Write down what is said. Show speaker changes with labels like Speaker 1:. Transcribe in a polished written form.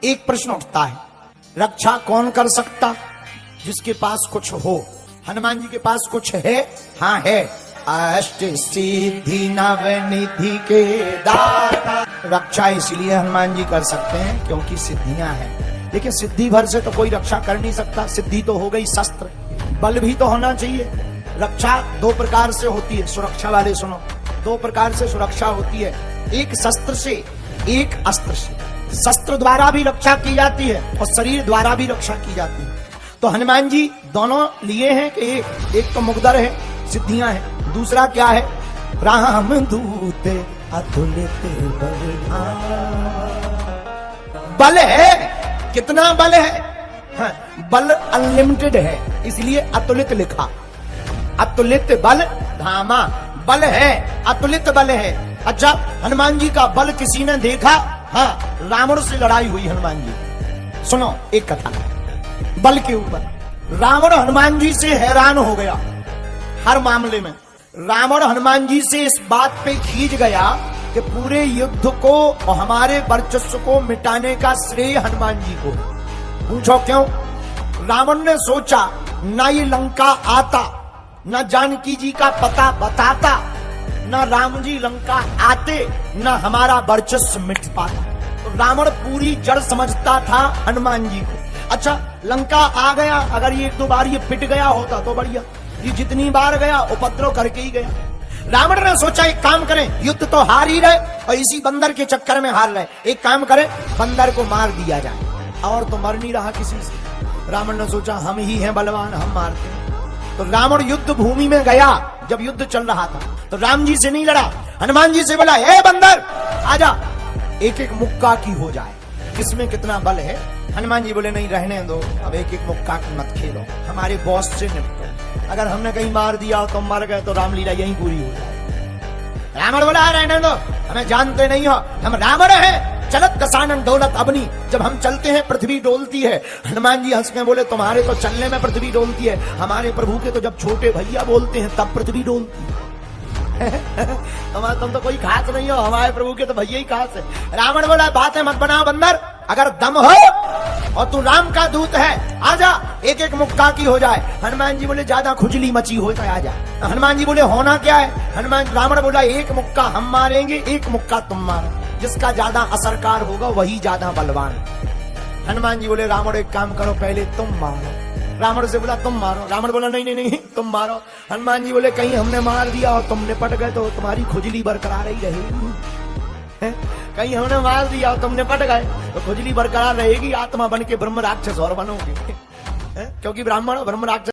Speaker 1: एक प्रश्न उठता है, रक्षा कौन कर सकता? जिसके पास कुछ हो। हनुमान जी के पास कुछ है? हाँ है। अष्ट सिद्धि नवनिधि के दाता। रक्षा इसलिए हनुमान जी कर सकते हैं क्योंकि सिद्धियां हैं, लेकिन सिद्धि भर से तो कोई रक्षा कर नहीं सकता। सिद्धि तो हो गई शस्त्र, बल भी तो होना चाहिए। रक्षा दो प्रकार से होती है, सुरक्षा वाले सुनो, दो प्रकार से सुरक्षा होती है, एक शस्त्र से, एक अस्त्र से। शस्त्र द्वारा भी रक्षा की जाती है और शरीर द्वारा भी रक्षा की जाती है। तो हनुमान जी दोनों लिए हैं कि एक तो मुकद्दर है, सिद्धियां हैं, दूसरा क्या है? राम दूत अतुलित बल है। कितना बल है? हाँ, बल अनलिमिटेड है, इसलिए अतुलित लिखा। अतुलित बल धामा, बल है, अतुलित बल है। अच्छा, हनुमान जी का बल किसी ने देखा? हाँ, रावण से लड़ाई हुई हनुमान जी। सुनो एक कथा बल के ऊपर। रावण हनुमान जी से हैरान हो गया हर मामले में। रावण हनुमान जी से इस बात पे खींच गया कि पूरे युद्ध को और हमारे वर्चस्व को मिटाने का श्रेय हनुमान जी को। पूछो क्यों? रावण ने सोचा, ना ये लंका आता, ना जानकी जी का पता बताता, ना राम जी लंका आते, ना हमारा वर्चस्व मिट पाता। तो रावण पूरी जड़ समझता था हनुमान जी को। अच्छा, लंका आ गया, अगर ये एक दो बार ये पिट गया होता तो बढ़िया, ये जितनी बार गया उपद्रव करके ही गया। रावण ने सोचा एक काम करें, युद्ध तो हार ही रहे और इसी बंदर के चक्कर में हार रहे, एक काम करें बंदर को मार दिया जाए, और तो मर नहीं रहा किसी से। रावण ने सोचा हम ही हैं बलवान, हम मारते हैं। तो रावण युद्ध भूमि में गया जब युद्ध चल रहा था, तो राम जी से नहीं लड़ा, हनुमान जी से बोला, ए बंदर आजा, एक एक मुक्का की हो जाए, किसमें कितना बल है। हनुमान जी बोले नहीं, रहने दो, अब एक एक मुक्का की मत खेलो, हमारे बॉस से निपटो, अगर हमने कहीं मार दिया और तुम मर गए तो रामलीला यहीं पूरी हो जाए। रावण बोला रहने दो, हमें जानते नहीं हो, हम रावण हैं, चलत दसानन दौलत अबनी, जब हम चलते हैं पृथ्वी डोलती है। हनुमान जी हंस के बोले, तुम्हारे तो चलने में पृथ्वी डोलती है, हमारे प्रभु के तो जब छोटे भैया बोलते हैं तब पृथ्वी डोलती है। तुम तो कोई खास नहीं हो, हमारे प्रभु के तो भैया ही खास है। रावण बोला बातें मत बनाओ बंदर, अगर दम हो और तू राम का दूत है, आजा, एक एक मुक्का की हो जाए। हनुमान जी बोले ज्यादा खुजली मची हो तो आजा। हनुमान जी बोले होना क्या है? रावण बोला एक मुक्का हम मारेंगे, एक मुक्का तुम मारो, जिसका ज्यादा असरकार होगा वही ज्यादा बलवान। हनुमान जी बोले रावण एक काम करो, पहले तुम मारो। रावण से बोला तुम मारो। रावण बोला नहीं नहीं नहीं तुम मारो। हनुमान जी बोले कहीं हमने मार दिया और तुम निपट गए तो तुम्हारी खुजली बरकरार ही रहेगी, कहीं हमने मार दिया और तुम निपट गए तो खुजली बरकरार रहेगी, आत्मा बन के ब्रह्म राक्षस और बनोगे, क्योंकि ब्राह्मण ब्रह्म राक्षस